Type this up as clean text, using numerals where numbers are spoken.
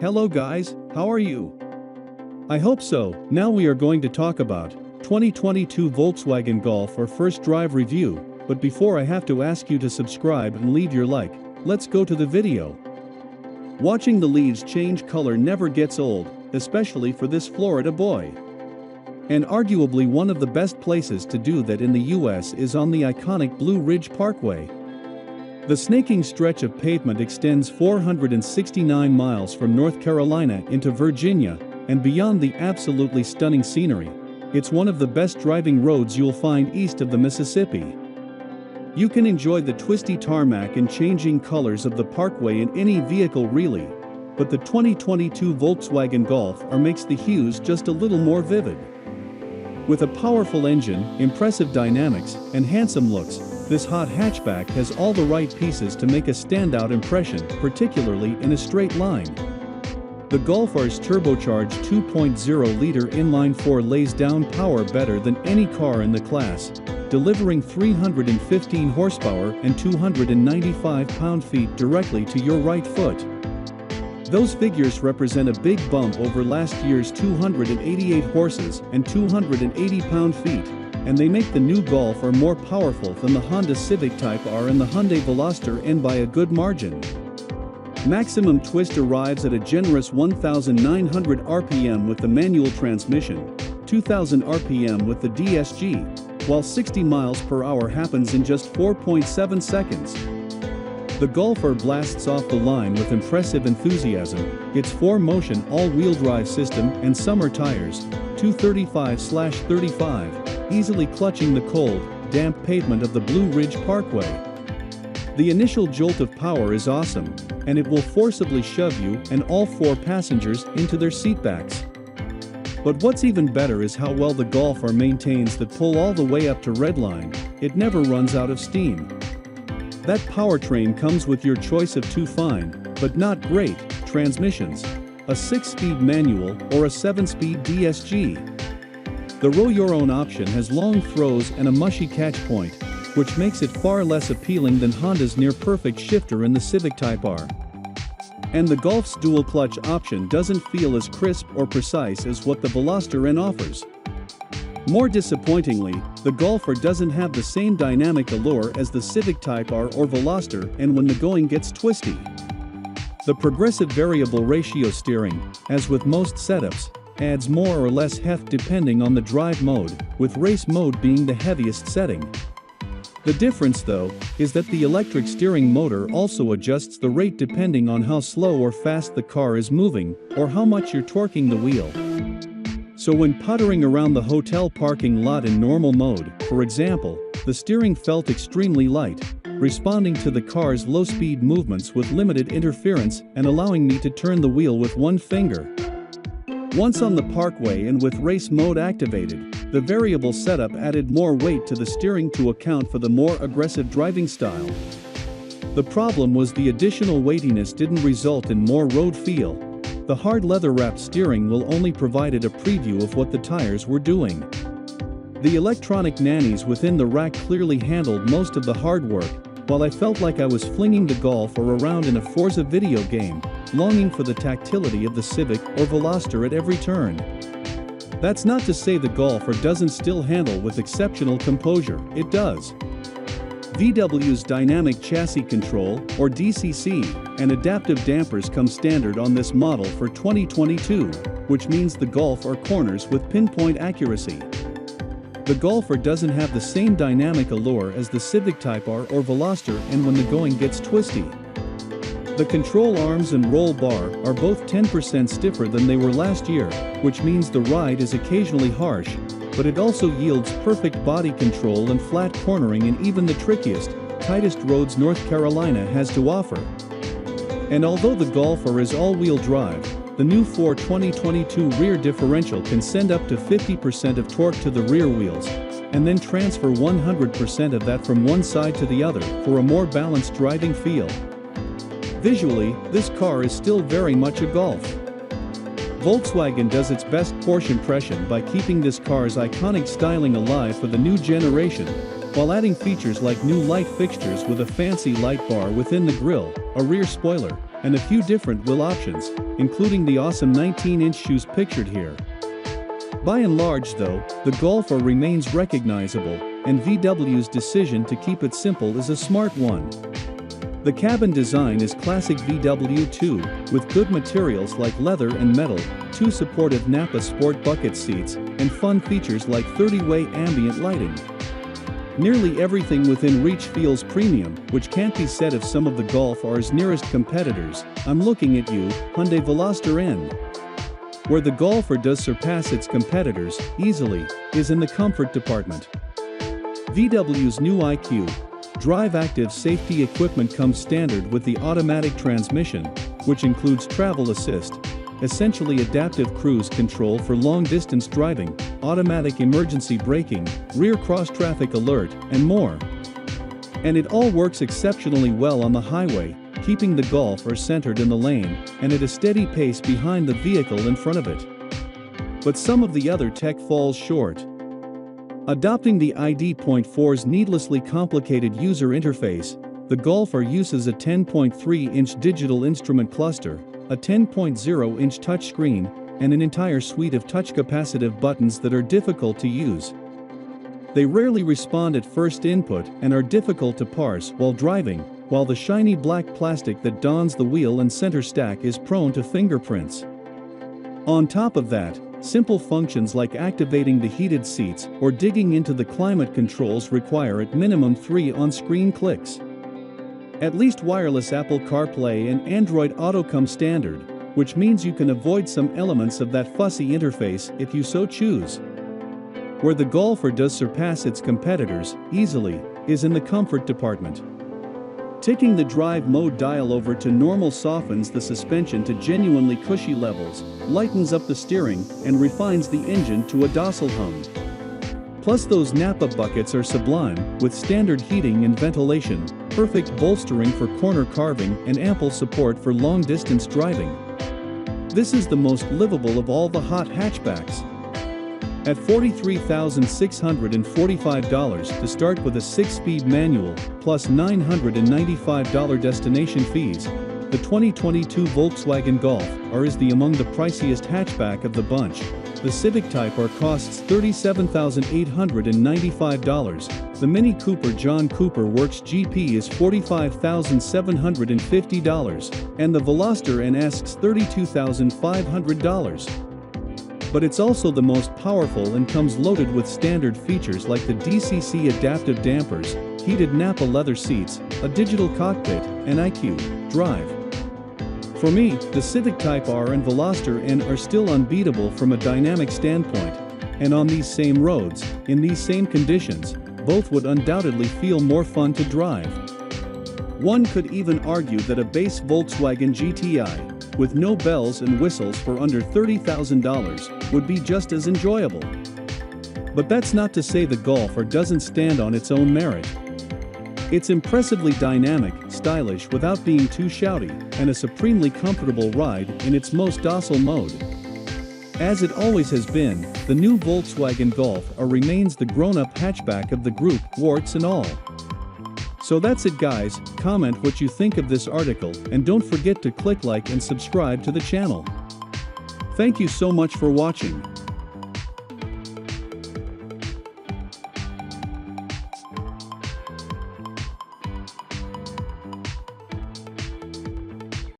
Hello guys, how are you? I hope so. Now we are going to talk about 2022 Volkswagen Golf or first drive review, but before I have to ask you to subscribe and leave your like. Let's go to the video. Watching the leaves change color never gets old, especially for this Florida boy. And arguably one of the best places to do that in the US is on the iconic Blue Ridge Parkway. The snaking stretch of pavement extends 469 miles from North Carolina into Virginia, and beyond the absolutely stunning scenery, it's one of the best driving roads you'll find east of the Mississippi. You can enjoy the twisty tarmac and changing colors of the parkway in any vehicle really, but the 2022 Volkswagen Golf R makes the hues just a little more vivid. With a powerful engine, impressive dynamics, and handsome looks, this hot hatchback has all the right pieces to make a standout impression, particularly in a straight line. The Golf R's turbocharged 2.0-liter inline-4 lays down power better than any car in the class, delivering 315 horsepower and 295 pound-feet directly to your right foot. Those figures represent a big bump over last year's 288 horses and 280 pound-feet, and they make the new Golf R more powerful than the Honda Civic Type R and the Hyundai Veloster N by a good margin. Maximum twist arrives at a generous 1,900 RPM with the manual transmission, 2,000 RPM with the DSG, while 60 miles per hour happens in just 4.7 seconds. The Golf R blasts off the line with impressive enthusiasm, its 4-motion all-wheel drive system and summer tires, 235/35, easily clutching the cold, damp pavement of the Blue Ridge Parkway. The initial jolt of power is awesome, and it will forcibly shove you and all 4 passengers into their seatbacks. But what's even better is how well the Golf R maintains that pull all the way up to redline. It never runs out of steam. That powertrain comes with your choice of 2 fine, but not great, transmissions, a 6-speed manual or a 7-speed DSG. The row-your-own option has long throws and a mushy catch point, which makes it far less appealing than Honda's near-perfect shifter in the Civic Type R. And the Golf's dual-clutch option doesn't feel as crisp or precise as what the Veloster N offers. More disappointingly, the Golf R doesn't have the same dynamic allure as the Civic Type R or Veloster N when the going gets twisty. The progressive variable ratio steering, as with most setups, adds more or less heft depending on the drive mode, with race mode being the heaviest setting. The difference though, is that the electric steering motor also adjusts the rate depending on how slow or fast the car is moving, or how much you're torquing the wheel. So when puttering around the hotel parking lot in normal mode, for example, the steering felt extremely light, responding to the car's low-speed movements with limited interference and allowing me to turn the wheel with one finger. Once on the parkway and with race mode activated, the variable setup added more weight to the steering to account for the more aggressive driving style. The problem was the additional weightiness didn't result in more road feel. The hard leather-wrapped steering wheel only provided a preview of what the tires were doing. The electronic nannies within the rack clearly handled most of the hard work, while I felt like I was flinging the Golf R around in a Forza video game, longing for the tactility of the Civic or Veloster at every turn. That's not to say the Golf R doesn't still handle with exceptional composure, it does. VW's Dynamic Chassis Control, or DCC, and adaptive dampers come standard on this model for 2022, which means the Golf R corners with pinpoint accuracy. The Golf R doesn't have the same dynamic allure as the Civic Type R or Veloster N when the going gets twisty. The control arms and roll bar are both 10% stiffer than they were last year, which means the ride is occasionally harsh, but it also yields perfect body control and flat cornering in even the trickiest, tightest roads North Carolina has to offer. And although the Golf R is all-wheel drive, the new 2022 rear differential can send up to 50% of torque to the rear wheels, and then transfer 100% of that from one side to the other for a more balanced driving feel. Visually, this car is still very much a Golf. Volkswagen does its best Porsche impression by keeping this car's iconic styling alive for the new generation, while adding features like new light fixtures with a fancy light bar within the grille, a rear spoiler, and a few different wheel options, including the awesome 19-inch shoes pictured here. By and large though, the Golf R remains recognizable, and VW's decision to keep it simple is a smart one. The cabin design is classic VW too, with good materials like leather and metal, 2 supportive Napa Sport bucket seats, and fun features like 30-way ambient lighting. Nearly everything within reach feels premium, which can't be said of some of the Golf R's nearest competitors. I'm looking at you, Hyundai Veloster N. Where the Golf R does surpass its competitors, easily, is in the comfort department. VW's new IQ Drive Active safety equipment comes standard with the automatic transmission, which includes travel assist, essentially adaptive cruise control for long-distance driving, automatic emergency braking, rear cross-traffic alert, and more. And it all works exceptionally well on the highway, keeping the Golf R centered in the lane and at a steady pace behind the vehicle in front of it. But some of the other tech falls short. Adopting the ID.4's needlessly complicated user interface, the Golf R uses a 10.3-inch digital instrument cluster, a 10.0-inch touchscreen, and an entire suite of touch-capacitive buttons that are difficult to use. They rarely respond at first input and are difficult to parse while driving, while the shiny black plastic that dons the wheel and center stack is prone to fingerprints. On top of that, simple functions like activating the heated seats or digging into the climate controls require at minimum 3 on-screen clicks. At least wireless Apple CarPlay and Android Auto come standard, which means you can avoid some elements of that fussy interface if you so choose. Where the Golf R does surpass its competitors, easily, is in the comfort department. Ticking the drive mode dial over to normal softens the suspension to genuinely cushy levels, lightens up the steering, and refines the engine to a docile hum. Plus those Napa buckets are sublime, with standard heating and ventilation, perfect bolstering for corner carving and ample support for long-distance driving. This is the most livable of all the hot hatchbacks. At $43,645 to start with a 6-speed manual, plus $995 destination fees, the 2022 Volkswagen Golf R is among the priciest hatchback of the bunch. The Civic Type R costs $37,895, the Mini Cooper John Cooper Works GP is $45,750, and the Veloster N asks $32,500. But it's also the most powerful and comes loaded with standard features like the DCC adaptive dampers, heated Napa leather seats, a digital cockpit, and IQ Drive. For me, the Civic Type R and Veloster N are still unbeatable from a dynamic standpoint, and on these same roads, in these same conditions, both would undoubtedly feel more fun to drive. One could even argue that a base Volkswagen GTI, with no bells and whistles for under $30,000, would be just as enjoyable. But that's not to say the Golf R doesn't stand on its own merit. It's impressively dynamic, stylish without being too shouty, and a supremely comfortable ride in its most docile mode. As it always has been, the new Volkswagen Golf R remains the grown-up hatchback of the group, warts and all. So that's it guys, comment what you think of this article and don't forget to click like and subscribe to the channel. Thank you so much for watching.